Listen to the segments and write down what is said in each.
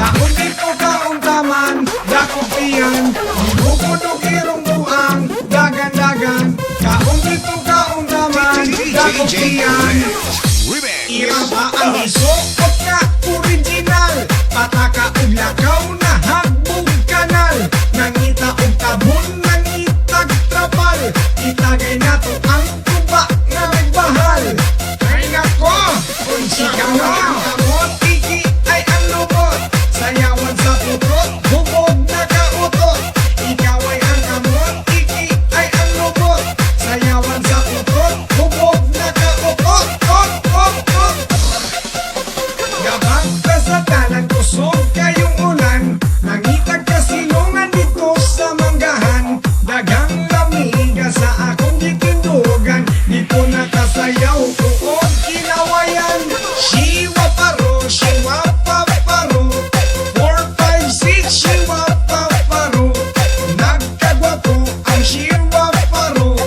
Kaon dito kaon taman, dakong tiyan, bukod irong buang, dagan-dagan. Kaon dito kaon taman, dakong tiyan. Ira ba ang isukot nga original? Pataka ug lakaw na hagbog kanal. Nangita og tabon, nangitag trapal. Itagay nato ang tuba nga nagbahal. Ay nako, unsi ka mo. Kamot iki ay ang lubot. Sayawan sa putrot, hubog na kautot. Ikaw ay ang kamot, iki ay ang lubot. Sayawan sa putrot, hubog na kautot. Gabang ka sa talang kusog kayong ulan. Nangitag kasilungan dito sa manggahan. Dagang lamiga sa akong gitindugan. Dito nakasayaw ko o kinawayan. Shiwa paro, shiwa paparo. 4, 5, 6, shiwa paparo. Nagkagwapo ang shiwa paro.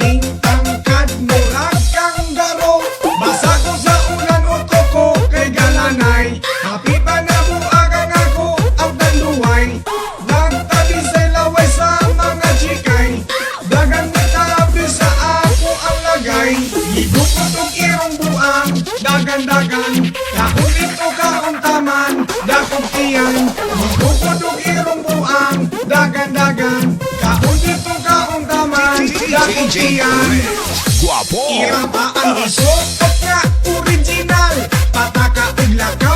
Ning tangkad murag kang garo. Basa ko sa ulan uto ko kay galanay. Happy pa na buagang ako ang danduway. Nagtabi sa laway sa mga chikay. Dagang nitabi sa ako ang lagay. Igupot og irong buang, dagan-dagan. Kaon dito kaon taman, dakong tiyan. Igupot og irong buang, dagan-dagan. Kaon dito kaon taman, dakong tiyan. Guapo. Ira ba ang isukot nga original? Pataka ug lakaw